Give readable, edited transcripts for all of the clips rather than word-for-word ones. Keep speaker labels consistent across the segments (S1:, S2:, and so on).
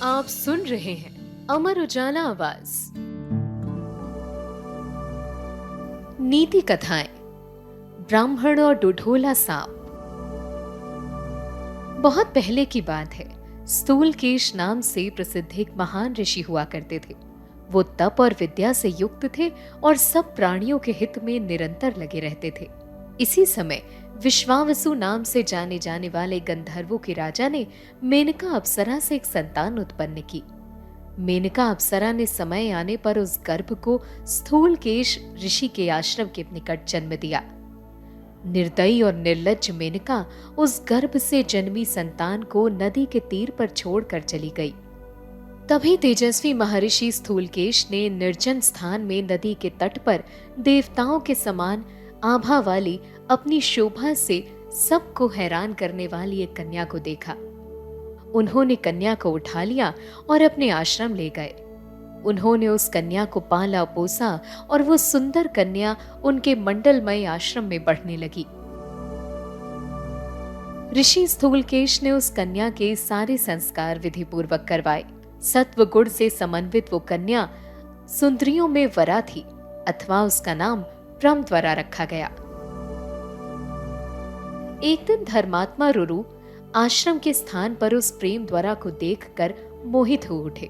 S1: आप सुन रहे हैं अमर उजाला आवाज। नीति कथाएं, ब्राह्मण और डुढोला सांप। बहुत पहले की बात है। स्थूलकेश नाम से प्रसिद्ध एक महान ऋषि हुआ करते थे। वो तप और विद्या से युक्त थे और सब प्राणियों के हित में निरंतर लगे रहते थे। इसी समय विश्वावसु नाम से जाने जाने वाले गंधर्वों के राजा ने मेनका अप्सरा से एक संतान उत्पन्न की। मेनका अप्सरा ने समय आने पर उस गर्भ को स्थूलकेश ऋषि के आश्रम के निकट जन्म दिया। निर्दयी और निर्लज्ज मेनका उस गर्भ से जन्मी संतान को नदी के तीर पर छोड़कर चली गई। तभी तेजस्वी महर्षि स्थूलकेश ने निर्जन स्थान में नदी के तट पर देवताओं के समान आभा वाली अपनी शोभा से सबको हैरान करने वाली एक कन्या को देखा। उन्होंने कन्या को उठा लिया और अपने आश्रम ले गए। उन्होंने उस कन्या को पाला पोसा और वो सुंदर कन्या उनके मंडलमय आश्रम में बढ़ने लगी। ऋषि स्थूलकेश ने उस कन्या के सारे संस्कार विधि पूर्वक करवाए। सत्व गुण से समन्वित वो कन्या सुंदरियों में वरा थी, अथवा उसका नाम प्रमद्वरा रखा गया। एक दिन धर्मात्मा रुरु आश्रम के स्थान पर उस प्रेमद्वरा को देखकर मोहित हो उठे।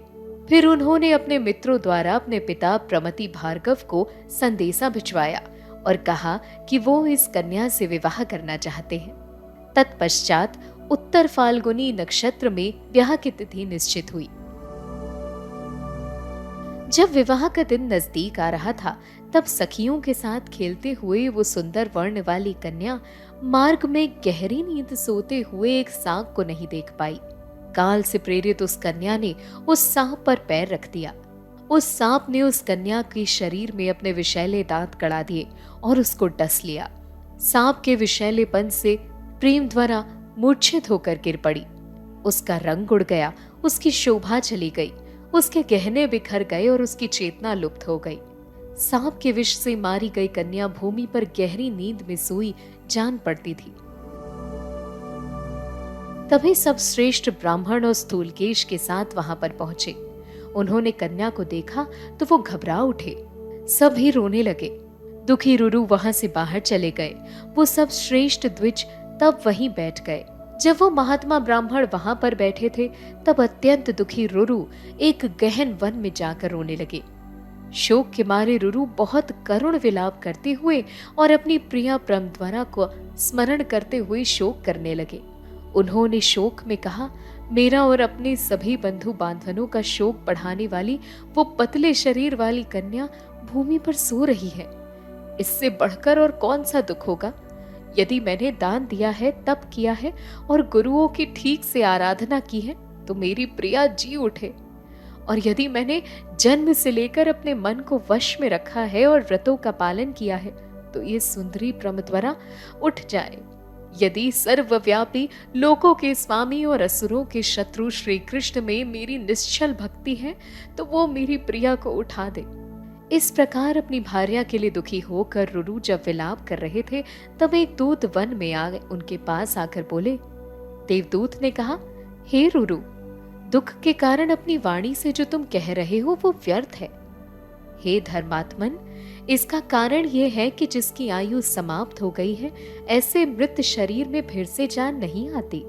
S1: फिर उन्होंने अपने मित्रों द्वारा अपने पिता प्रमति भार्गव को संदेशा भिजवाया और कहा कि वो इस कन्या से विवाह करना चाहते हैं। तत्पश्चात उत्तर फाल्गुनी नक्षत्र में ब्याह की तिथि निश्चित हुई। जब विवाह का दिन नजदीक आ रहा था, तब सखियों के साथ खेलते हुए वो सुंदर वर्ण वाली कन्या मार्ग में गहरी नींद सोते हुए एक सांप को नहीं देख पाई। काल से प्रेरित उस कन्या ने उस सांप पर पैर रख दिया। उस सांप ने उस कन्या के शरीर में अपने विषैले दांत गड़ा दिए और उसको डस लिया। सांप के विषैलेपन से प्रेमद्वरा मूर्छित होकर गिर पड़ी। उसका रंग उड़ गया, उसकी शोभा चली गई, उसके गहने बिखर गए और उसकी चेतना लुप्त हो गई। सांप के विष से मारी गई कन्या भूमि पर गहरी नींद में सोई जान पड़ती थी। तभी सब श्रेष्ठ ब्राह्मण और स्थूलकेश के साथ वहां पर पहुंचे। उन्होंने कन्या को देखा तो वो घबरा उठे। सभी रोने लगे। दुखी रुरु वहां से बाहर चले गए। वो सब श्रेष्ठ द्विज तब वहीं बैठ गए। जब वो महात्मा ब्राह्मण वहां पर बैठे थे, तब अत्यंत दुखी रुरु एक गहन वन में जाकर रोने लगे। शोक के मारे रुरु बहुत करुण विलाप करते हुए और अपनी प्रिया प्रमद्वरा को स्मरण करते हुए शोक करने लगे। उन्होंने शोक में कहा, मेरा और अपने सभी बंधु बांधवों का शोक बढ़ाने वाली वो पतले शरीर वाली कन्या भूमि पर सो रही है। इससे बढ़कर और कौन सा दुख होगा। यदि मैंने दान दिया है, तप किया है और गुरुओं की ठीक से आराधना की है, तो मेरी प्रिया जी उठे। और यदि मैंने जन्म से लेकर अपने मन को वश में रखा है और व्रतों का पालन किया है, तो ये सुंदरी प्रमद्वरा उठ जाए। यदि सर्वव्यापी लोकों के स्वामी और असुरों के शत्रु श्री कृष्ण में मेरी निश्चल भक्ति है, तो वो मेरी प्रिया को उठा दे। इस प्रकार अपनी भार्या के लिए दुखी होकर रुरु जब विलाप कर रहे थे, तब एक दूत वन में आ उनके पास आकर बोले। देवदूत ने कहा, हे रुरु, दुख के कारण अपनी वाणी से जो तुम कह रहे हो वो व्यर्थ है। हे धर्मात्मन, इसका कारण ये है कि जिसकी आयु समाप्त हो गई है, ऐसे मृत शरीर में फिर से जान नहीं आती।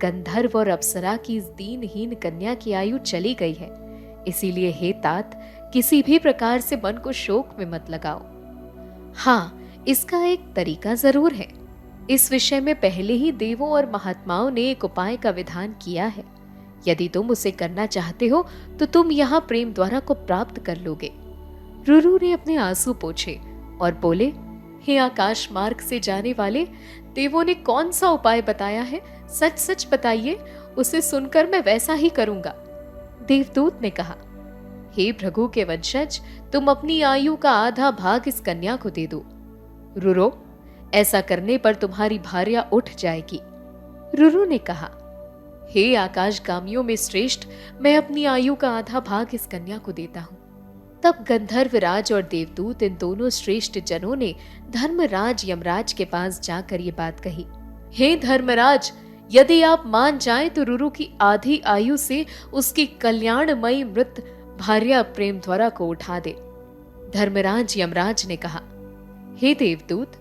S1: गंधर्व और अप्सरा की इस दीनहीन कन्या की आयु चली गई है। इसीलिए हे तात, किसी भी प्रकार से मन को शोक में मत लगाओ। हाँ, इसका एक तरीका जरूर है। इस विषय में पहले ही देवों और महात्माओं ने एक उपाय का विधान किया है। यदि तुम उसे करना चाहते हो, तो तुम यहाँ प्रेमद्वारा को प्राप्त कर लोगे। रुरु ने अपने आंसू पोंछे और बोले, हे आकाश मार्ग से जाने वाले, देवों ने कौन सा उपाय बताया है? सच सच बताइए, उसे सुनकर मैं वैसा ही करूंगा। देवदूत ने कहा, हे भृगु के वंशज, तुम अपनी आयु का आधा भाग इस कन्या को दे दो। रुरो, ऐसा करने पर तुम्हारी भार्या उठ जाएगी। रुरु ने कहा, हे आकाशगामियों में श्रेष्ठ, मैं अपनी आयु का आधा भाग इस कन्या को देता हूँ। तब गंधर्वराज और देवदूत, इन दोनों श्रेष्ठ जनों ने धर्मराज यमराज के पास जाकर ये बात कही। हे धर्मराज, यदि आप मान जाएं तो रुरु की आधी आयु से उसकी कल्याणमयी मृत भार्या प्रेमध्वरा को उठा दे। धर्मराज यमराज ने कहा, हे देवदूत,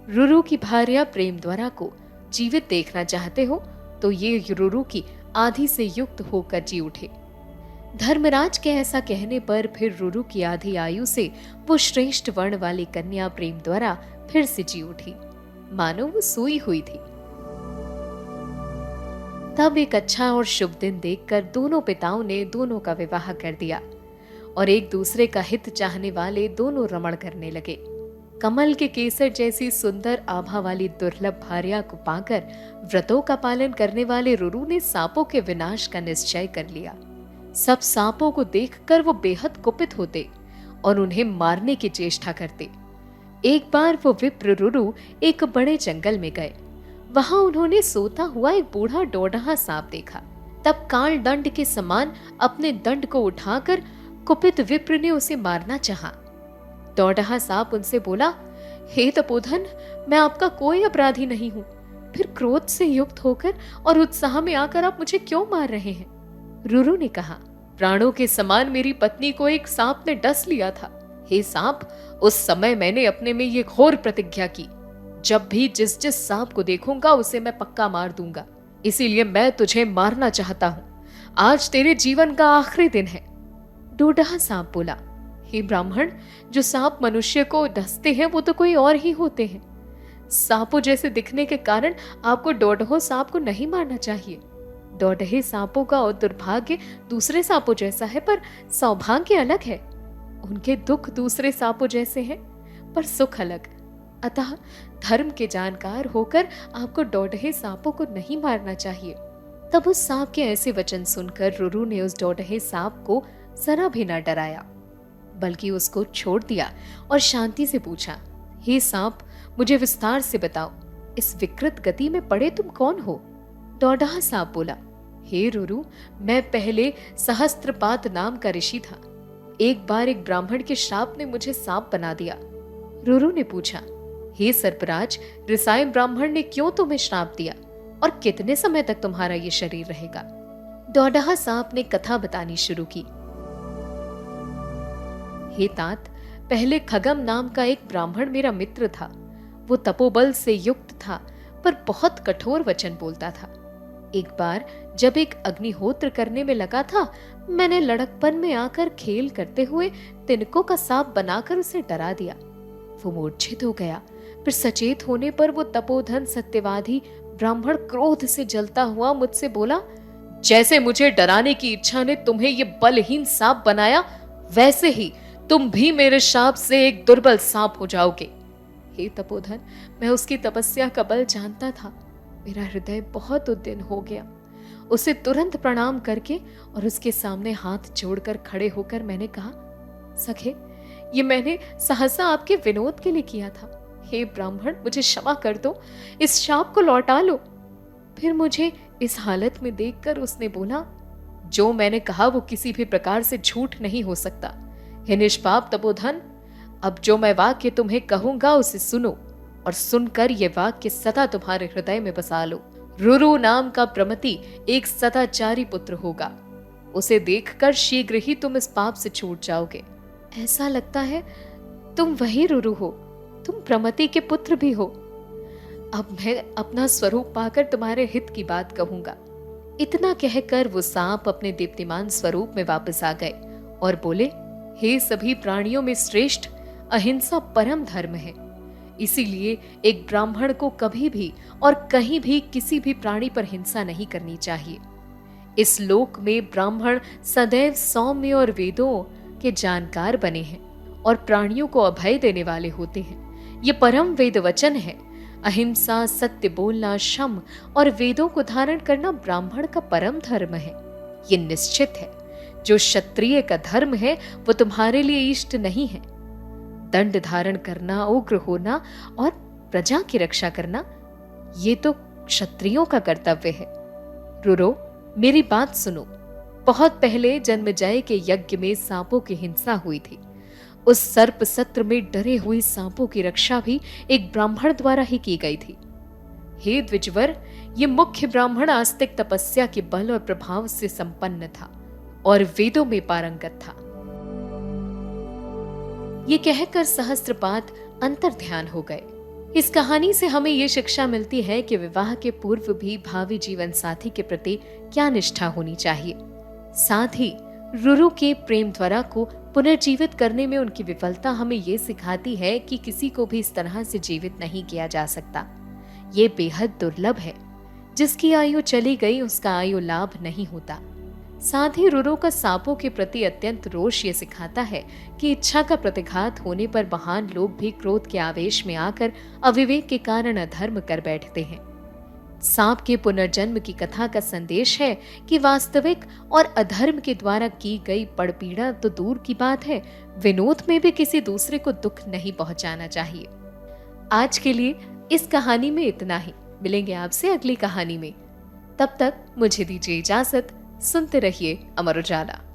S1: रुरु की भार्या प्रेमध्वरा को जीवित देखना चाहते हो तो ये रुरु की आधी से युक्त होकर जी उठे। धर्मराज के ऐसा कहने पर फिर रुरु की आधी आयु से वो श्रेष्ठ वर्ण वाली कन्या प्रेमध्वरा फिर से जी उठी, मानो वो सोई हुई थी। तब एक अच्छा और शुभ दिन देखकर दोनों पिताओं ने दोनों का विवाह कर दिया और एक दूसरे का हित चाहने वाले दोनों रमण करने लगे। कमल के केसर जैसी सुंदर आभा वाली दुर्लभ भार्या को पाकर व्रतों का पालन करने वाले रुरु ने सांपों के विनाश का निश्चय कर लिया। सब सांपों को देखकर वो बेहद कुपित होते और उन्हें मारने की चेष्टा करते। एक बार वो विप्र रुरु एक बड़े जंगल में गए। वहां उन्होंने सोता हुआ एक बूढ़ा डोडहा सांप देखा। तब काल दंड के समान अपने दंड को उठाकर कुपित विप्र ने उसे मारना चाहा। डोडहा सांप उनसे बोला, हे तपोधन, मैं आपका कोई अपराधी नहीं हूं, फिर क्रोध से युक्त होकर और उत्साह में आकर आप मुझे क्यों मार रहे हैं? रुरु ने कहा, प्राणों के समान मेरी पत्नी को एक सांप ने डस लिया था। हे सांप, उस समय मैंने अपने में ये घोर प्रतिज्ञा की, जब भी जिस जिस सांप को देखूंगा उसे मैं पक्का मार दूंगा। इसीलिए मैं तुझे मारना चाहता हूं। आज तेरे जीवन का आखिरी दिन है। डोडहा सांप बोला, हे ब्राह्मण, जो सांप मनुष्य को डसते हैं वो तो कोई और ही होते हैं। सांपों जैसे दिखने के कारण आपको डोडहो सांप को नहीं मारना चाहिए। डोडहे सांपों का दुर्भाग्य दूसरे सांपों जैसा है, पर सौभाग्य अलग है। उनके दुख दूसरे सांपों जैसे हैं, पर सुख अलग। अतः धर्म के जानकार होकर आपको डोडहे सांपों को नहीं मारना चाहिए। तब उस सांप के ऐसे वचन सुनकर रुरु ने उस डोडहे सांप को जरा भी न डराया, बल्कि उसको छोड़ दिया और शांति से पूछा, हे सांप, मुझे विस्तार से बताओ, इस विकृत गति में पड़े तुम कौन हो? डोडहा सांप बोला, हे रुरु, मैं पहले सहस्त्रपात नाम का ऋषि था। एक बार एक ब्राह्मण के श्राप ने मुझे सांप बना दिया। रुरु ने पूछा, हे सर्पराज, रिसाई ब्राह्मण ने क्यों तुम्हें श्राप दिया और कितने समय तक तुम्हारा ये शरीर रहेगा? डोडहा सांप ने कथा बतानी शुरू की। हे तात, पहले खगम नाम का एक ब्राह्मण मेरा मित्र था। वो तपोबल से युक्त था, पर बहुत कठोर वचन बोलता था। एक बार जब एक अग्निहोत्र करने में लगा था, मैंने लड़कपन में आकर खेल करते हुए तिनकों का सांप बनाकर उसे डरा दिया। वो मूर्छित हो गया। फिर सचेत होने पर वो तपोधन सत्यवादी ब्राह्मण क्रोध से जलता हुआ मुझसे बोला, जैसे मुझे डराने की इच्छा ने तुम्हें ये बलहीन सांप बनाया, वैसे ही तुम भी मेरे शाप से एक दुर्बल सांप हो जाओगे। हे तपोधन, मैं उसकी तपस्या का बल जानता था। मेरा हृदय बहुत उद्विग्न हो गया। उसे तुरंत प्रणाम करके और उसके सामने हाथ जोड़कर खड़े होकर मैंने कहा, सखे, ये मैंने सहसा आपके विनोद के लिए किया था। हे ब्राह्मण, मुझे क्षमा कर दो, इस शाप को लौटा लो। फिर मुझे इस हालत में देखकर उसने बोला, जो मैंने कहा वो किसी भी प्रकार से झूठ नहीं हो सकता। हे निष्पाप तपोधन, अब जो मैं वाक्य तुम्हें कहूंगा उसे सुनो और सुनकर ये वाक्य सदा तुम्हारे हृदय में बसा लो। रुरु नाम का प्रमति एक सदाचारी पुत्र होगा। उसे देखकर शीघ्र ही तुम इस पाप से छूट जाओगे। ऐसा लगता है तुम वही रुरु हो, तुम प्रमति के पुत्र भी हो। अब मैं अपना स्वरूप पाकर तुम्हारे हित की बात कहूंगा। इतना कहकर वो सांप अपने दीप्तिमान स्वरूप में वापस आ गए और बोले, हे सभी प्राणियों में श्रेष्ठ, अहिंसा परम धर्म है। इसीलिए एक ब्राह्मण को कभी भी और कहीं भी किसी भी प्राणी पर हिंसा नहीं करनी चाहिए। इस लोक में ब्राह्मण सदैव सौम्य और वेदों के जानकार बने हैं और प्राणियों को अभय देने वाले होते हैं। ये परम वेद वचन है। अहिंसा, सत्य बोलना, क्षम और वेदों को धारण करना ब्राह्मण का परम धर्म है। ये निश्चित है। जो क्षत्रिय का धर्म है वो तुम्हारे लिए इष्ट नहीं है। दंड धारण करना, उग्र होना और प्रजा की रक्षा करना, ये तो क्षत्रियों का कर्तव्य है। रुरो, मेरी बात सुनो। बहुत पहले जन्मजय के यज्ञ में सांपों की हिंसा हुई थी। उस सर्प सत्र में डरे हुए सांपों की रक्षा भी एक ब्राह्मण द्वारा ही की गई थी। हे द्विजवर, ये मुख्य ब्राह्मण आस्तिक तपस्या के बल और प्रभाव से संपन्न था और वेदों में पारंगत था। ये कहकर सहस्त्रपाद अंतर्ध्यान हो गए। इस कहानी से हमें ये शिक्षा मिलती है कि विवाह के पूर्व भी भावी जीवन साथी के प्रति क्या निष्ठा होनी चाहिए। साथ ही रुरु के प्रेम द्वारा को पुनर्जीवित करने में उनकी विफलता हमें ये सिखाती है कि किसी को भी इस तरह से जीवित नहीं किया जा सकता। ये बेहद दुर्लभ है। जिसकी आयु चली गई उसका आयु लाभ नहीं होता। साथ ही रुरु का सांपों के प्रति अत्यंत रोष ये सिखाता है कि इच्छा का प्रतिघात होने पर महान लोग भी क्रोध के आवेश में आकर अविवेक के कारण अधर्म कर बैठते हैं। सांप के पुनर्जन्म की कथा का संदेश है कि वास्तविक और अधर्म के द्वारा की गई पड़पीड़ा तो दूर की बात है, विनोद में भी किसी दूसरे को दुख नहीं पहुंचाना चाहिए। आज के लिए इस कहानी में इतना ही। मिलेंगे आपसे अगली कहानी में। तब तक मुझे दीजिए इजाजत। सुनते रहिए अमर उजाला।